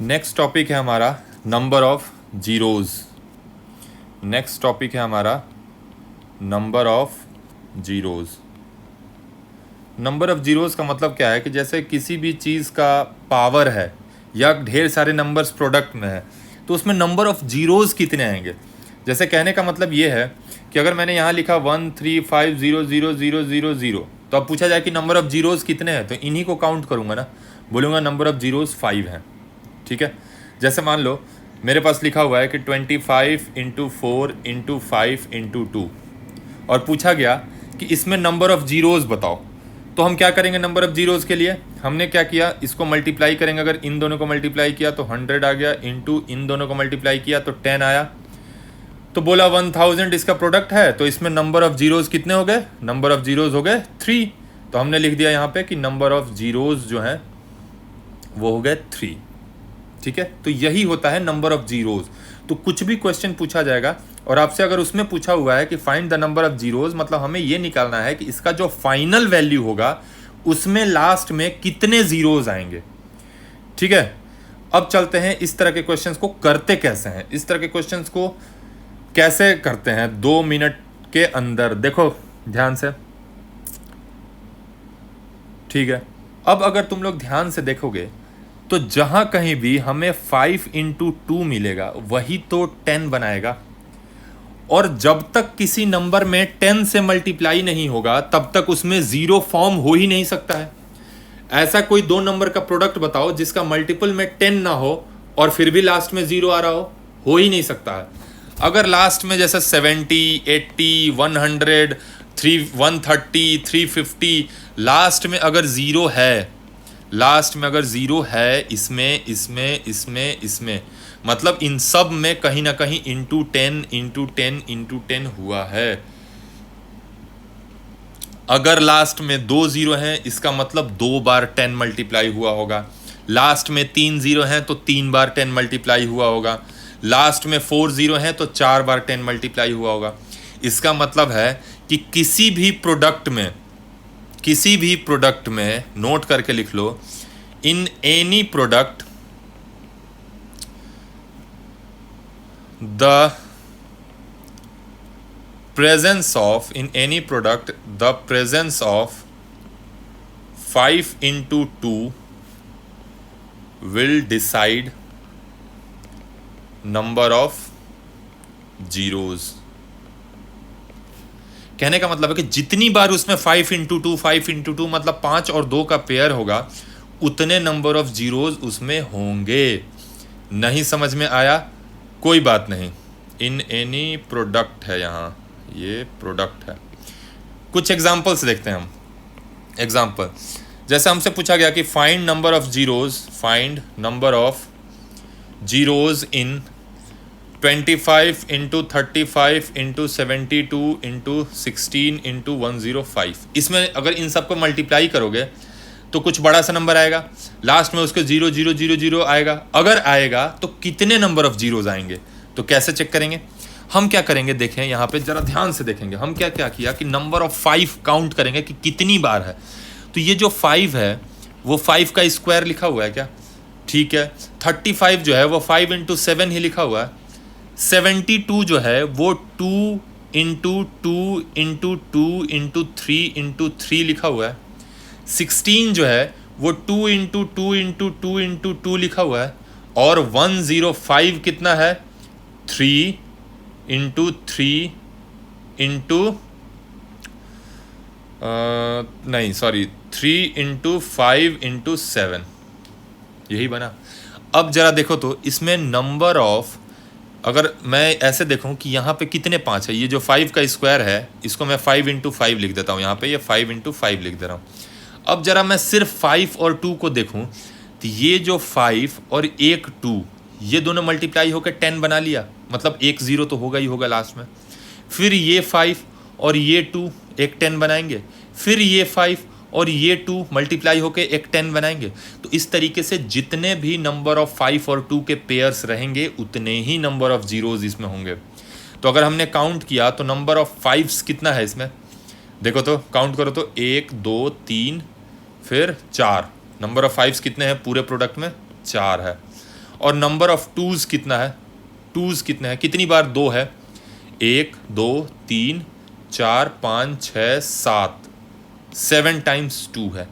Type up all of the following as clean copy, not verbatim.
Next topic है हमारा number of zeros. Next topic है हमारा number of zeros. Number of zeros का मतलब क्या है कि जैसे किसी भी चीज़ का पावर है या ढेर सारे नंबर्स प्रोडक्ट में है तो उसमें नंबर ऑफ जीरोज़ कितने आएंगे। जैसे कहने का मतलब ये है कि अगर मैंने यहाँ लिखा 135000000 तो अब पूछा जाए कि नंबर ऑफ जीरोज़ कितने हैं तो इन्हीं को काउंट करूँगा ना, बोलूँगा नंबर ऑफ जीरोज़ 5 हैं। ठीक है, जैसे मान लो मेरे पास लिखा हुआ है कि 25 इंटू 4 इंटू 5 इंटू 2 और पूछा गया कि इसमें नंबर ऑफ जीरोज़ बताओ, तो हम क्या करेंगे। नंबर ऑफ जीरोज़ के लिए हमने क्या किया, इसको मल्टीप्लाई करेंगे। अगर इन दोनों को मल्टीप्लाई किया तो 100 आ गया, इंटू इन दोनों को मल्टीप्लाई किया तो 10 आया। तो बोला 1000 इसका प्रोडक्ट है, तो इसमें नंबर ऑफ जीरोज़ कितने हो गए, नंबर ऑफ जीरोज़ हो गए 3। तो हमने लिख दिया यहाँ पे कि नंबर ऑफ जीरोज़ जो है वो हो गए 3। ठीक है, तो यही होता है नंबर ऑफ जीरोज़। तो कुछ भी क्वेश्चन पूछा जाएगा और आपसे अगर उसमें पूछा हुआ है कि find the number of zeros, मतलब हमें ये निकालना है कि इसका जो फाइनल वैल्यू होगा उसमें लास्ट में कितने जीरोज़ आएंगे। ठीक है, अब चलते हैं इस तरह के क्वेश्चंस को करते कैसे हैं। इस तरह के क्वेश्चंस को कैसे करते हैं 2 मिनट के अंदर, देखो ध्यान से। ठीक है, अब अगर तुम लोग ध्यान से देखोगे तो जहां कहीं भी हमें 5 इंटू 2 मिलेगा वही तो 10 बनाएगा, और जब तक किसी नंबर में 10 से मल्टीप्लाई नहीं होगा तब तक उसमें जीरो फॉर्म हो ही नहीं सकता है। ऐसा कोई दो नंबर का प्रोडक्ट बताओ जिसका मल्टीपल में 10 ना हो और फिर भी लास्ट में जीरो आ रहा हो ही नहीं सकता है। अगर लास्ट में जैसे 70, 80, 100, 130, 350 लास्ट में अगर जीरो है, लास्ट में अगर जीरो है इसमें इसमें इसमें इसमें, मतलब इन सब में कहीं ना कहीं इंटू 10 इंटू 10 इंटू 10 हुआ है। अगर लास्ट में 2 जीरो हैं इसका मतलब 2 बार 10 मल्टीप्लाई हुआ होगा। लास्ट में 3 जीरो हैं तो 3 बार 10 मल्टीप्लाई हुआ होगा। लास्ट में 4 जीरो हैं तो 4 बार 10 मल्टीप्लाई हुआ होगा। इसका मतलब है कि किसी भी प्रोडक्ट में नोट करके लिख लो, in any product the presence of, in any product, the presence of 5 into 2 will decide number of zeros। कहने का मतलब है कि जितनी बार उसमें 5 इंटू 2 मतलब 5 और 2 का पेयर होगा उतने नंबर ऑफ जीरोज उसमें होंगे। नहीं समझ में आया, कोई बात नहीं। इन एनी प्रोडक्ट है, यहाँ ये प्रोडक्ट है। कुछ एग्जांपल्स देखते हैं हम। एग्जांपल जैसे हमसे पूछा गया कि find number of zeros, find number of zeros in 25 into 35 into 72 into 16 into 105। इसमें अगर इन सबको मल्टीप्लाई करोगे तो कुछ बड़ा सा नंबर आएगा, लास्ट में उसके 0000 आएगा। अगर आएगा तो कितने नंबर ऑफ जीरोज आएंगे, तो कैसे चेक करेंगे। हम क्या करेंगे, देखें यहाँ पे जरा ध्यान से देखेंगे। हम क्या क्या किया कि नंबर ऑफ 5 काउंट करेंगे कि कितनी बार है। तो ये जो 5 है वो 5 का स्क्वायर लिखा हुआ है क्या, ठीक है। 35 जो है वो 5 इंटू 7 ही लिखा हुआ है। 72 जो है वो 2 इंटू 2 इंटू 2 इंटू 3 इंटू 3 लिखा हुआ है। 16 जो है वो 2 इंटू 2 इंटू 2 इंटू 2 लिखा हुआ है। और 105 कितना है, 3 इंटू 3 इंटू 3 इंटू 5 इंटू 7, यही बना। अब जरा देखो तो इसमें नंबर ऑफ, अगर मैं ऐसे देखूं कि यहाँ पे कितने 5 है, ये जो 5 का स्क्वायर है इसको मैं 5 इंटू 5 लिख देता हूँ, यहाँ पे ये 5 इंटू 5 लिख दे रहा हूँ। अब जरा मैं सिर्फ 5 और 2 को देखूं तो ये जो 5 और एक 2 ये दोनों मल्टीप्लाई होकर 10 बना लिया, मतलब एक जीरो तो होगा ही होगा लास्ट में। फिर ये 5 और ये 2 एक 10 बनाएंगे, फिर ये 5 और ये 2 मल्टीप्लाई होकर एक 10 बनाएंगे। तो इस तरीके से जितने भी नंबर ऑफ 5 और 2 के पेयर्स रहेंगे उतने ही नंबर ऑफ जीरोज इसमें होंगे। तो अगर हमने काउंट किया तो नंबर ऑफ 5 कितना है इसमें, देखो तो काउंट करो तो 1 2 3 फिर 4। नंबर ऑफ 5 कितने हैं पूरे प्रोडक्ट में, 4 है। और नंबर ऑफ टूज कितना है, टूज कितने हैं, कितनी बार 2 है, 1 2 3 4 5 6 7, 7 टाइम्स 2 है।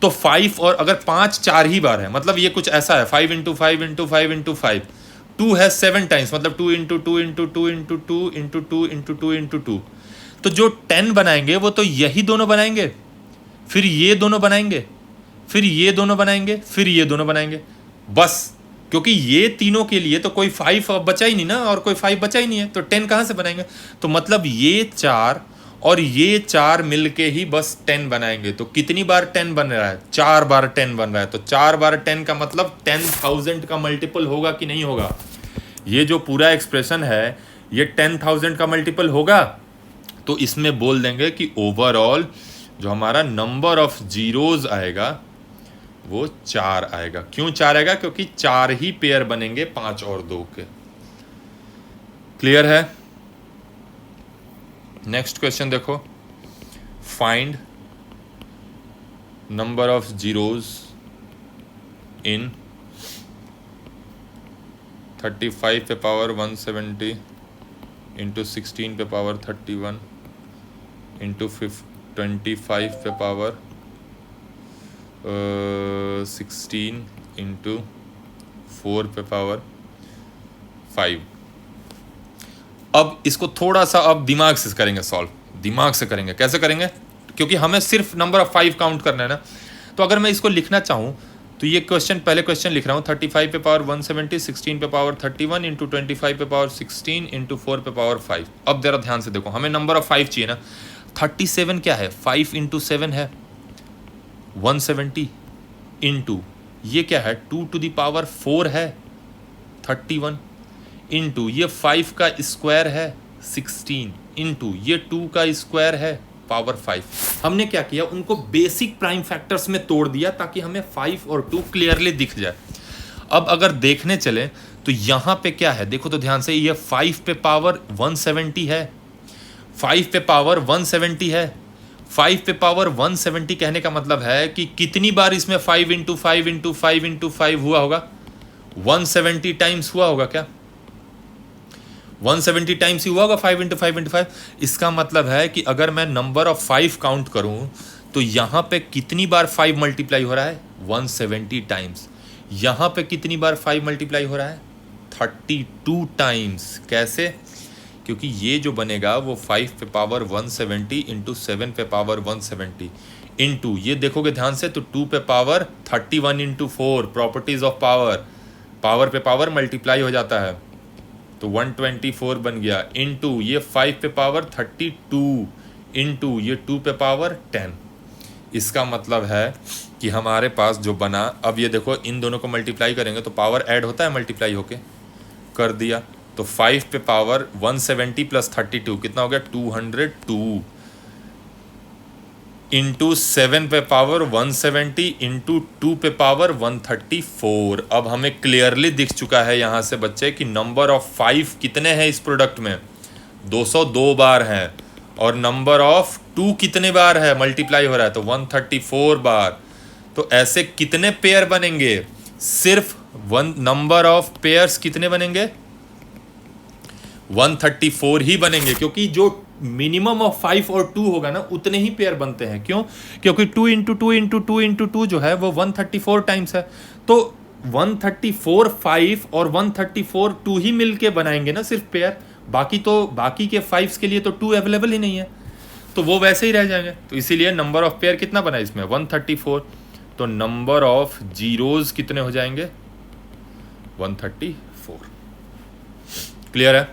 तो 5 और अगर 5 4 ही बार है, मतलब ये कुछ ऐसा है 5 इंटू 5 इंटू 5 इंटू 5, 2 है 7 टाइम्स, मतलब 2 into 2 into 2 into 2 into 2 into 2 into 2। तो जो 10 बनाएंगे वो तो यही दोनों बनाएंगे, फिर ये दोनों बनाएंगे, फिर ये दोनों बनाएंगे, फिर ये दोनों बनाएंगे, बस। क्योंकि ये तीनों के लिए तो कोई 5 बचा ही नहीं ना, और कोई 5 बचा ही नहीं है, तो 10 कहाँ से बनाएंगे। तो मतलब ये 4 और ये 4 मिलके ही बस 10 बनाएंगे। तो कितनी बार 10 बन रहा है, 4 बार 10 बन रहा है। तो 4 बार 10 का मतलब 10,000 का मल्टीपल होगा कि नहीं होगा। ये जो पूरा एक्सप्रेशन है ये 10,000 का मल्टीपल होगा। तो इसमें बोल देंगे कि ओवरऑल जो हमारा नंबर ऑफ जीरोज आएगा वो 4 आएगा। क्यों 4 आएगा, क्योंकि 4 ही पेयर बनेंगे 5 और 2 के। क्लियर है। नेक्स्ट क्वेश्चन देखो, फाइंड नंबर ऑफ जीरोज इन 35 पे पावर 170 इंटू 16 पे पावर 31 इंटू 25 पे पावर 16 इंटू 4 पे पावर 5। अब इसको थोड़ा सा अब दिमाग से करेंगे सॉल्व, दिमाग से करेंगे। कैसे करेंगे, क्योंकि हमें सिर्फ नंबर ऑफ 5 काउंट करना है ना। तो अगर मैं इसको लिखना चाहूँ तो ये क्वेश्चन, पहले क्वेश्चन लिख रहा हूँ 35 पे पावर 170 16 पे पावर 31 इंटू 25 पे पावर 16 इंटू 4 पे पावर 5। अब जरा ध्यान से देखो, हमें नंबर ऑफ 5 चाहिए ना। 37 क्या है, 5 इंटू 7 है 170 इंटू ये क्या है 2 टू द पावर 4 है 31 इंटू ये 5 का स्क्वायर है 16 इंटू ये 2 का स्क्वायर है पावर 5। हमने क्या किया, उनको बेसिक प्राइम फैक्टर्स में तोड़ दिया ताकि हमें 5 और 2 क्लियरली दिख जाए। अब अगर देखने चले तो यहाँ पे क्या है, देखो तो ध्यान से, ये 5 पे पावर 170 है, 5 पे पावर 170 है। 5 पे पावर 170 कहने का मतलब है कि कितनी बार इसमें 5 इंटू 5 इंटू 5 इंटू 5 हुआ होगा, 170 टाइम्स हुआ होगा। क्या 170 टाइम्स ही हुआ होगा 5 इंटू 5 इंटू 5। इसका मतलब है कि अगर मैं नंबर ऑफ 5 काउंट करूं तो यहाँ पे कितनी बार 5 मल्टीप्लाई हो रहा है, 170 टाइम्स। यहाँ पे कितनी बार 5 मल्टीप्लाई हो रहा है, 32 टाइम्स। कैसे, क्योंकि ये जो बनेगा वो 5 पे पावर 170 इंटू 7 पे पावर 170 इंटू ये देखोगे ध्यान से तो 2 पे power 31 into 4, properties of power, power पे पावर मल्टीप्लाई हो जाता है तो 124 बन गया, इंटू ये 5 पे पावर 32 इंटू ये 2 पे पावर 10। इसका मतलब है कि हमारे पास जो बना, अब ये देखो इन दोनों को मल्टीप्लाई करेंगे तो पावर ऐड होता है मल्टीप्लाई होके, कर दिया। तो 5 पे पावर 170 प्लस 32 कितना हो गया 202 इंटू 7 पे पावर 170 इंटू 2 पे पावर 134। अब हमें क्लियरली दिख चुका है यहाँ से बच्चे कि नंबर ऑफ 5 कितने हैं इस प्रोडक्ट में, 202 बार हैं, और नंबर ऑफ 2 कितने बार है मल्टीप्लाई हो रहा है तो 134 बार। तो ऐसे कितने पेयर बनेंगे, सिर्फ नंबर ऑफ पेयर्स कितने बनेंगे, 134 ही बनेंगे, क्योंकि जो मिनिमम ऑफ 5 और 2 होगा ना उतने ही पेयर बनते हैं। क्यों, क्योंकि 2 इंटू 2 इंटू 2 इंटू 2 जो है वो 134 टाइम्स है। तो 134 5 और 134 2 ही मिलके बनाएंगे ना सिर्फ पेयर, बाकी के 5 के लिए तो 2 अवेलेबल ही नहीं है, तो वो वैसे ही रह जाएंगे। तो इसीलिए नंबर ऑफ पेयर कितना बना इसमें 134। तो नंबर ऑफ जीरोज कितने हो जाएंगे 134। क्लियर है,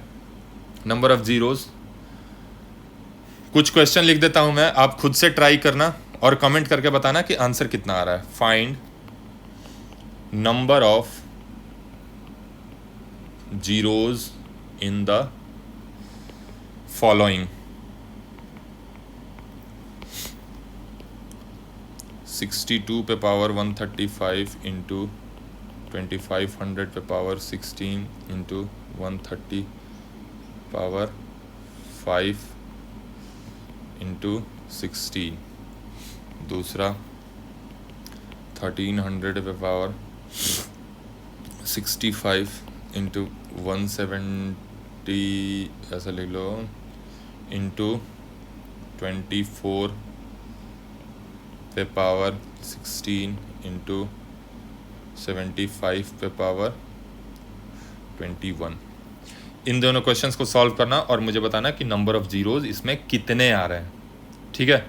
नंबर ऑफ जीरोज। कुछ क्वेश्चन लिख देता हूं मैं, आप खुद से ट्राई करना और कमेंट करके बताना कि आंसर कितना आ रहा है। Find number of zeros in the following 62 पे पावर 135 इंटू 2500 पे पावर 16 इंटू 130 पावर 5 इंटू 16। दूसरा 1300 पे पावर 65 इंटू 170 ऐसा लिख लो इंटू 24 पे पावर 16 इंटू 75 पे पावर 21। इन दोनों क्वेश्चंस को सॉल्व करना और मुझे बताना कि नंबर ऑफ जीरोज इसमें कितने आ रहे हैं। ठीक है,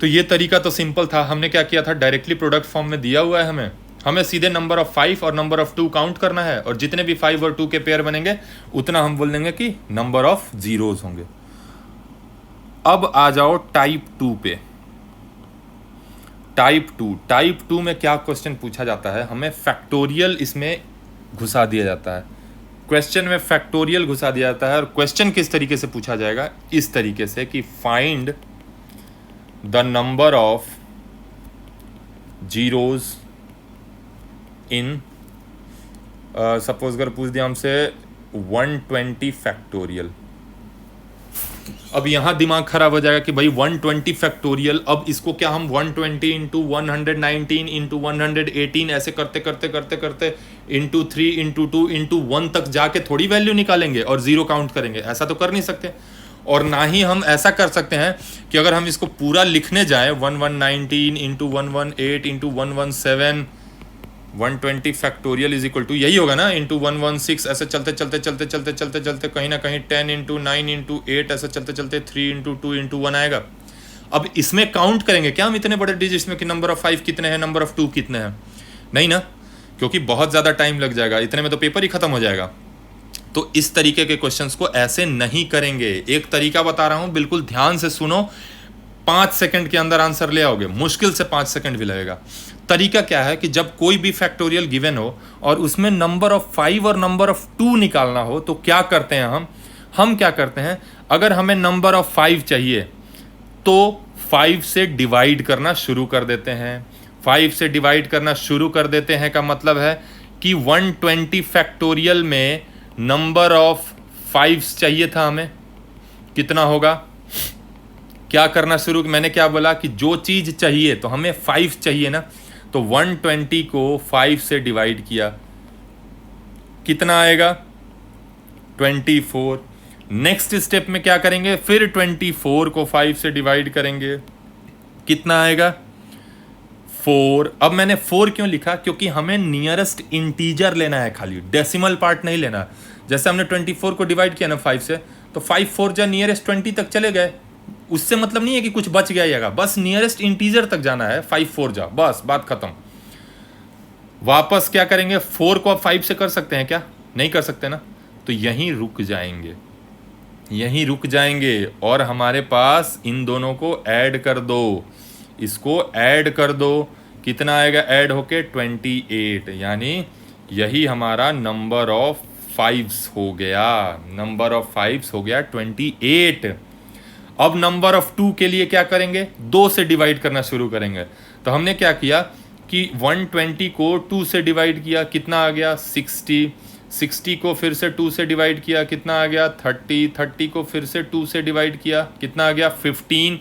तो ये तरीका तो सिंपल था। हमने क्या किया था, डायरेक्टली प्रोडक्ट फॉर्म में दिया हुआ है, हमें सीधे नंबर ऑफ 5 और नंबर ऑफ 2 काउंट करना है, और जितने भी 5 और 2 के पेयर बनेंगे उतना हम बोल देंगे कि नंबर ऑफ जीरोज होंगे। अब आ जाओ टाइप 2 पे। टाइप 2 में क्या क्वेश्चन पूछा जाता है, हमें फैक्टोरियल इसमें घुसा दिया जाता है। क्वेश्चन में फैक्टोरियल घुसा दिया जाता है, और क्वेश्चन किस तरीके से पूछा जाएगा, इस तरीके से कि find the number of zeros in, suppose अगर पूछ दिया हमसे 120 फैक्टोरियल। अब यहाँ दिमाग खराब हो जाएगा कि भाई 120 फैक्टोरियल, अब इसको क्या हम 120 इंटू 119 इंटू 118 ऐसे करते करते करते करते इंटू 3 इंटू 2 इंटू 1 तक जाके थोड़ी वैल्यू निकालेंगे और जीरो काउंट करेंगे, ऐसा तो कर नहीं सकते। और ना ही हम ऐसा कर सकते हैं कि अगर हम इसको पूरा लिखने जाए 1119 into 118 into 117 120 factorial is equal to यही होगा ना इंटू 116, ऐसे चलते चलते चलते चलते चलते चलते कहीं ना कहीं 10 इंटू 9 इंटू 8 ऐसे चलते चलते 3 इंटू 2 इंटू 1 आएगा। अब इसमें काउंट करेंगे क्या हम इतने बड़े डिजिट्स में कि नंबर ऑफ 5 कितने हैं, नंबर ऑफ 2 कितने हैं? नहीं ना, क्योंकि बहुत ज़्यादा टाइम लग जाएगा, इतने में तो पेपर ही खत्म हो जाएगा। तो इस तरीके के क्वेश्चंस को ऐसे नहीं करेंगे। एक तरीका बता रहा हूं, बिल्कुल ध्यान से सुनो, 5 सेकंड के अंदर आंसर ले आओगे, मुश्किल से 5 सेकंड भी लगेगा। तरीका क्या है कि जब कोई भी फैक्टोरियल गिवन हो और उसमें नंबर ऑफ 5 और नंबर ऑफ 2 निकालना हो तो क्या करते हैं हम क्या करते हैं, अगर हमें नंबर ऑफ 5 चाहिए तो 5 से डिवाइड करना शुरू कर देते हैं। 5 से डिवाइड करना शुरू कर देते हैं का मतलब है कि 120 फैक्टोरियल में नंबर ऑफ 5 चाहिए था हमें, कितना होगा? क्या करना शुरू, मैंने क्या बोला कि जो चीज़ चाहिए तो हमें 5 चाहिए ना, तो 120 को 5 से डिवाइड किया, कितना आएगा? 24। नेक्स्ट स्टेप में क्या करेंगे, फिर 24 को 5 से डिवाइड करेंगे, कितना आएगा? 4। अब मैंने 4 क्यों लिखा, क्योंकि हमें नियरेस्ट इंटीजर लेना है, खाली डेसिमल पार्ट नहीं लेना। जैसे हमने 24 को डिवाइड किया ना 5 से, तो 5 4 जा नियरेस्ट 20 तक चले गए, उससे मतलब नहीं है कि कुछ बच गया, बस नियरेस्ट इंटीजर तक जाना है, 5 4 जा, बस बात खत्म। वापस क्या करेंगे, 4 को आप 5 से कर सकते हैं क्या? नहीं कर सकते ना, तो यहीं रुक जाएंगे और हमारे पास इन दोनों को ऐड कर दो, इसको ऐड कर दो, कितना आएगा ऐड होके? 28, यानी यही हमारा नंबर ऑफ 5 हो गया, नंबर ऑफ 5 हो गया 28। अब नंबर ऑफ 2 के लिए क्या करेंगे, 2 से डिवाइड करना शुरू करेंगे। तो हमने क्या किया कि 120 को 2 से डिवाइड किया, कितना आ गया? 60। 60 को फिर से 2 से डिवाइड किया, कितना आ गया? 30। 30 को फिर से 2 से डिवाइड किया, कितना आ गया? 15।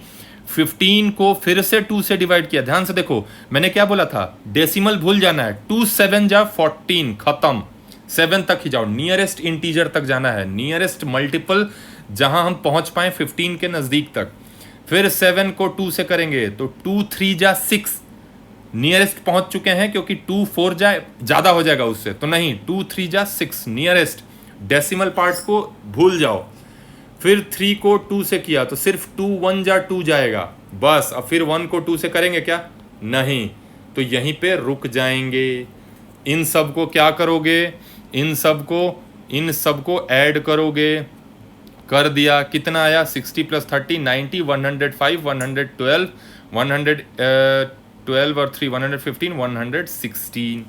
15 को फिर से 2 से डिवाइड किया। ध्यान से देखो, मैंने क्या बोला था, डेसिमल भूल जाना है। 2 7 जा 14, खत्म, 7 तक ही जाओ, नियरेस्ट इंटीजर तक जाना है, नियरेस्ट मल्टीपल जहां हम पहुंच पाए 15 के नजदीक तक। फिर 7 को 2 से करेंगे तो 2 3 जा 6, नियरेस्ट पहुंच चुके हैं, क्योंकि 2 4 जा ज्यादा हो जाएगा उससे, तो नहीं, 2 3 जा 6 नियरेस्ट, डेसिमल पार्ट को भूल जाओ। फिर 3 को 2 से किया तो सिर्फ 2 1 जा 2 जाएगा, बस। अब फिर 1 को 2 से करेंगे क्या? नहीं, तो यहीं पे रुक जाएंगे। इन सब को क्या करोगे, इन सब को ऐड करोगे, कर दिया, कितना आया? 60 + 30 90, 105 112 112 और 3 115 116।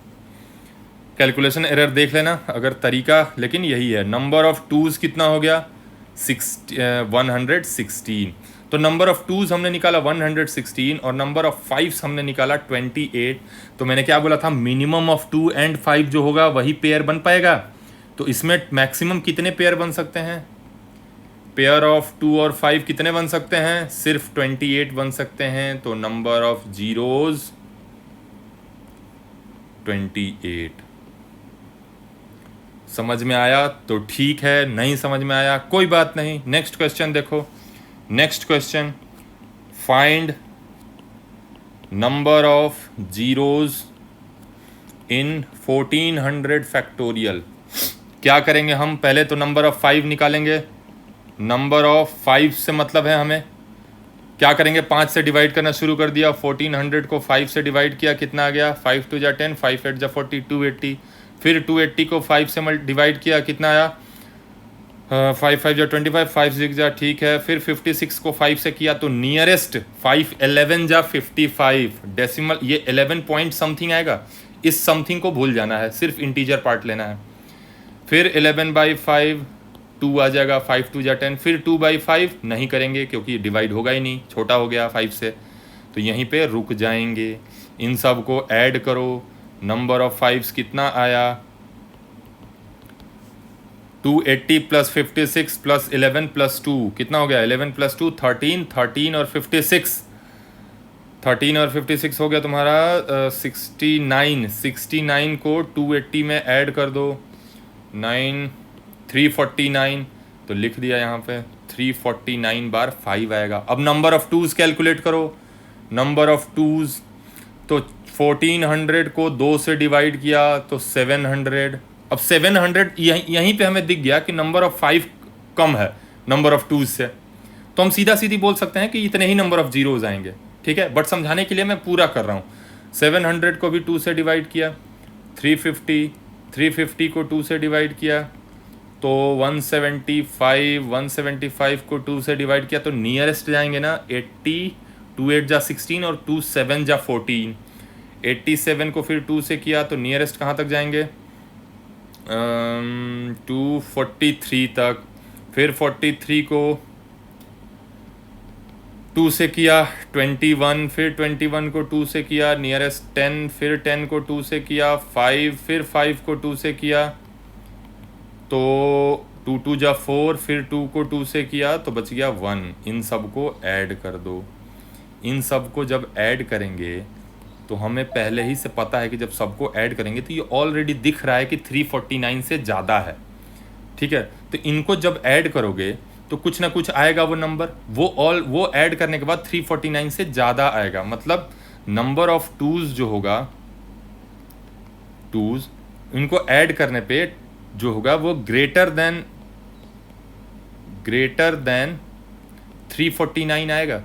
कैलकुलेशन एरर देख लेना अगर तरीका, लेकिन यही है। नंबर ऑफ 2s कितना हो गया? 116। तो नंबर ऑफ 2s हमने निकाला 116 और नंबर ऑफ 5s हमने निकाला 28। तो मैंने क्या बोला था, मिनिमम ऑफ 2 एंड 5 जो होगा वही पेयर बन पाएगा। तो इसमें मैक्सिमम कितने पेयर बन सकते हैं? पेयर ऑफ 2 और 5 कितने बन सकते हैं? सिर्फ 28 बन सकते हैं। तो नंबर ऑफ जीरोज 28। समझ में आया तो ठीक है, नहीं समझ में आया कोई बात नहीं। नेक्स्ट क्वेश्चन देखो, next question, find number of zeros in 1400 factorial. क्या करेंगे हम, पहले तो नंबर ऑफ 5 निकालेंगे। नंबर ऑफ 5 से मतलब है हमें क्या करेंगे, 5 से डिवाइड करना शुरू कर दिया। 1400 को 5 से डिवाइड किया, कितना आ गया, 5 2 जा 10, 5 8 जा 40, 280। फिर 280 को 5 से डिवाइड किया, कितना आया, 5 5 जा 25, 5 6 जा, ठीक है। फिर 56 को 5 से किया तो नियरेस्ट 5 11 जा 55, डेसिमल ये 11 पॉइंट समथिंग आएगा। इस समथिंग को भूल जाना है, सिर्फ इंटीजर पार्ट लेना है। फिर 11/5 2 आ जाएगा, 5 2 जा 10। फिर 2/5 नहीं करेंगे क्योंकि डिवाइड होगा ही नहीं, छोटा हो गया 5 से, तो यहीं पे रुक जाएंगे। इन सब को ऐड करो, नंबर ऑफ 5 कितना आया, 280 + 56 + 11 + 2 कितना हो गया, 11 + 2 13, 13 और 56, 13 और 56 हो गया तुम्हारा 69। 69 को 280 में ऐड कर दो, 9 349, तो लिख दिया यहाँ पे 349 बार 5 आएगा। अब नंबर ऑफ टूज़ कैलकुलेट करो, नंबर ऑफ टूज़, तो 1400 को 2 से डिवाइड किया तो 700। अब 700 यहीं पे हमें दिख गया कि नंबर ऑफ 5 कम है नंबर ऑफ टूज़ से, तो हम सीधा सीधी बोल सकते हैं कि इतने ही नंबर ऑफ जीरोज़ आएंगे, ठीक है। बट समझाने के लिए मैं पूरा कर रहा हूँ। 700 को भी 2 से डिवाइड किया, 350 को 2 से डिवाइड किया तो 175 को 2 से डिवाइड किया तो नियरेस्ट जाएंगे ना 80, 2 8 जा 16 और 2 7 जा 14। 87 को फिर 2 से किया तो नियरेस्ट कहाँ तक जाएंगे, 243 तक। फिर 43 को 2 से किया 21, फिर 21 को 2 से किया नियरेस्ट 10, फिर 10 को 2 से किया 5, फिर 5 को 2 से किया तो 2 2 जा 4, फिर 2 को 2 से किया तो बच गया 1। इन सब को ऐड कर दो। इन सब को जब ऐड करेंगे तो हमें पहले ही से पता है कि जब सबको ऐड करेंगे तो ये ऑलरेडी दिख रहा है कि 349 से ज़्यादा है, ठीक है। तो इनको जब ऐड करोगे तो कुछ ना कुछ आएगा वो नंबर, वो ऐड करने के बाद 349 से ज़्यादा आएगा। मतलब नंबर ऑफ टूज़ जो होगा, टूज़ इनको ऐड करने पे जो होगा वो ग्रेटर देन 349 आएगा।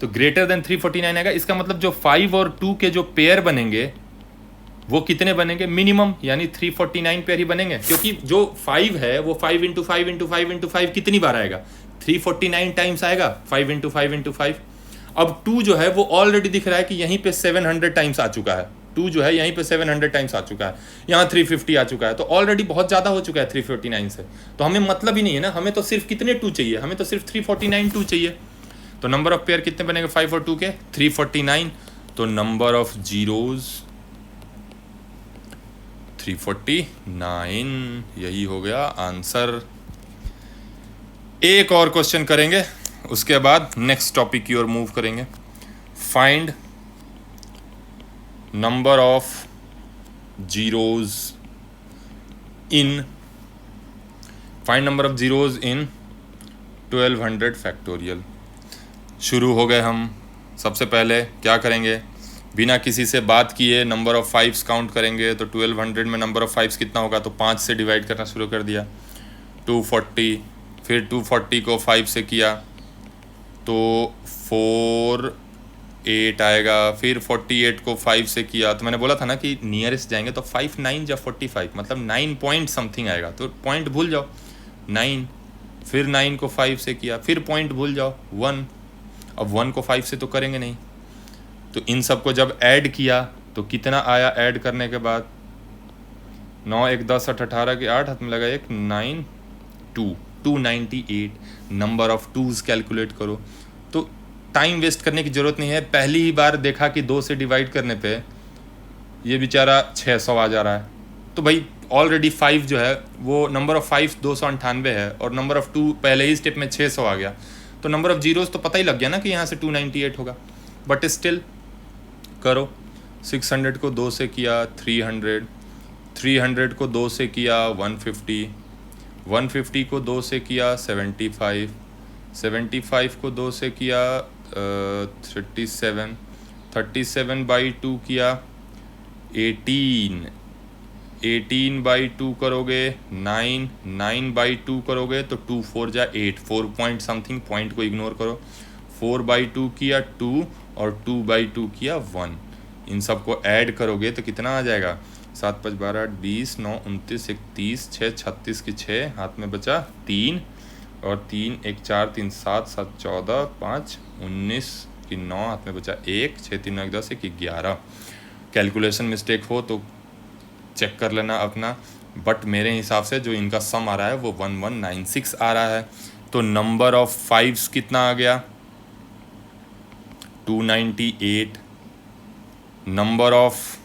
तो ग्रेटर देन 349 आएगा, इसका मतलब जो 5 और 2 के जो पेयर बनेंगे वो कितने बनेंगे, मिनिमम यानी 349 पेयर ही बनेंगे, क्योंकि जो 5 है वो 5 × 5 × 5 × 5 कितनी बार आएगा, 349 टाइम्स आएगा 5 × 5 × 5। अब 2 जो है वो ऑलरेडी दिख रहा है कि यहीं पे 700 टाइम्स आ चुका है, 2 जो है यहीं पे 700 टाइम्स आ चुका है, यहाँ 350 आ चुका है, तो ऑलरेडी बहुत ज़्यादा हो चुका है 349 से। तो हमें मतलब ही नहीं है ना, हमें तो सिर्फ कितने 2 चाहिए, हमें तो सिर्फ 349 2 चाहिए। तो नंबर ऑफ पेयर कितने बनेंगे 5 और 2 के, 349। तो नंबर ऑफ जीरोज 349, यही हो गया आंसर। एक और क्वेश्चन करेंगे, उसके बाद नेक्स्ट टॉपिक की ओर मूव करेंगे। Find number of zeros in 1200 factorial. शुरू हो गए हम। सबसे पहले क्या करेंगे, बिना किसी से बात किए नंबर ऑफ़ 5 काउंट करेंगे। तो 1200 में नंबर ऑफ़ 5 कितना होगा, तो 5 से डिवाइड करना शुरू कर दिया, 240। फिर 240 को 5 से किया तो 48 आएगा। फिर 48 को 5 से किया तो मैंने बोला था ना कि नियरेस्ट जाएंगे, तो 5 9 या 45 मतलब 9 पॉइंट समथिंग आएगा, तो पॉइंट भूल जाओ 9। फिर 9 को 5 से किया, फिर पॉइंट भूल जाओ 1। अब 1 को 5 से तो करेंगे नहीं, तो इन सब को जब ऐड किया तो कितना आया, ऐड करने के बाद 9 1 10 8 18 के 8 हाथ में लगा 1 9 298। नंबर ऑफ टूज़ कैलकुलेट करो। तो टाइम वेस्ट करने की ज़रूरत नहीं है, पहली ही बार देखा कि 2 से डिवाइड करने पे ये बेचारा 600 आ जा रहा है। तो भाई ऑलरेडी 5 जो है वो नंबर ऑफ़ 5 298 है और नंबर ऑफ़ 2 पहले ही स्टेप में 600 आ गया, तो नंबर ऑफ़ जीरोज़ तो पता ही लग गया ना कि यहाँ से 298 होगा। बट स्टिल करो। 600 को 2 से किया 300, 300 को 2 से किया 150, 150 को 2 से किया 75, 75 को 2 से किया 37, 37 बाई 2 किया 18, 18 बाई 2 करोगे 9, 9 बाई 2 करोगे तो 2 4 जा 8, 4 पॉइंट समथिंग, पॉइंट को इग्नोर करो। 4 बाई 2 किया 2 और 2 बाई 2 किया 1। इन सब को ऐड करोगे तो कितना आ जाएगा? 7 5 12 20 9 29 31 6 36 की 6, हाथ में बचा 3 और 3 1 4 3 7 7 14 5 19 की 9, हाथ में बचा 1 6 3 9 1 10 1 11। कैलकुलेशन मिस्टेक हो तो चेक कर लेना अपना, बट मेरे हिसाब से जो इनका सम आ रहा है वो 1196 आ रहा है। तो नंबर ऑफ फाइव्स कितना आ गया? 298। नंबर ऑफ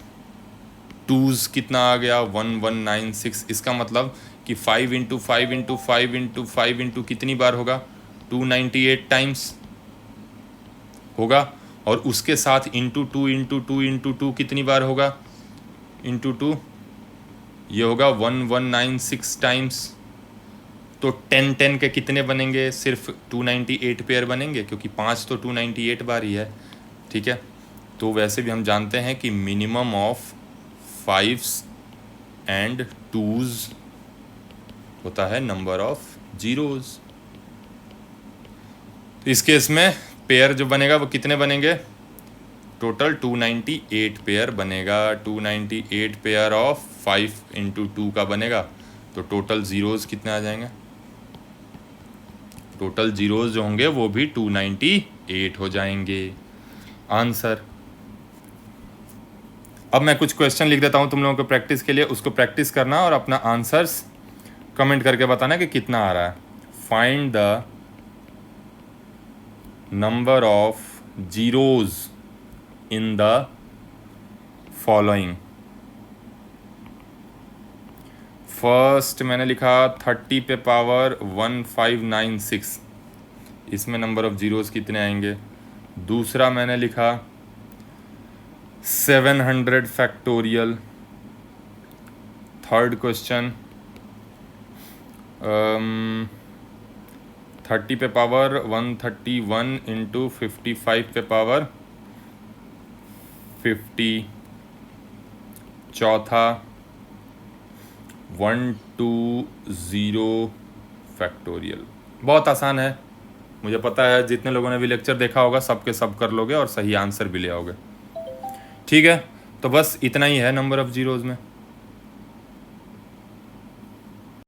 टूज़ कितना आ गया? 1196। इसका मतलब कि 5 इंटू 5 इंटू 5 इंटू 5 इंटू कितनी बार होगा? 298 टाइम्स होगा। और उसके साथ इंटू 2 इंटू 2 इंटू 2 कितनी बार होगा? इंटू 2, ये होगा 1196 टाइम्स। तो 10 10 के कितने बनेंगे? सिर्फ 298 पेयर बनेंगे, क्योंकि 5 तो 298 बार ही है। ठीक है, तो वैसे भी हम जानते हैं कि minimum of 5s and 2s होता है नंबर ऑफ जीरोस। इस केस में पेयर जो बनेगा वो कितने बनेंगे? टोटल 298 पेयर बनेगा। 298 पेयर ऑफ 5 इंटू 2 का बनेगा, तो टोटल ज़ीरोज़ कितने आ जाएंगे? टोटल ज़ीरोज़ जो होंगे वो भी 298 हो जाएंगे। आंसर। अब मैं कुछ क्वेश्चन लिख देता हूँ तुम लोगों को प्रैक्टिस के लिए, उसको प्रैक्टिस करना और अपना आंसर्स कमेंट करके बताना कि कितना आ रहा है। Find the number of zeros in the following. First मैंने लिखा 30 पे पावर 1596, इसमें नंबर ऑफ जीरोज़ कितने आएंगे? दूसरा मैंने लिखा 700 फैक्टोरियल। थर्ड क्वेश्चन 30 पे पावर 131 इंटू 55 पे पावर 50। चौथा 120 फैक्टोरियल। बहुत आसान है, मुझे पता है जितने लोगों ने भी लेक्चर देखा होगा सबके सब कर लोगे और सही आंसर भी ले आओगे। ठीक है, तो बस इतना ही है नंबर ऑफ जीरोज़ में।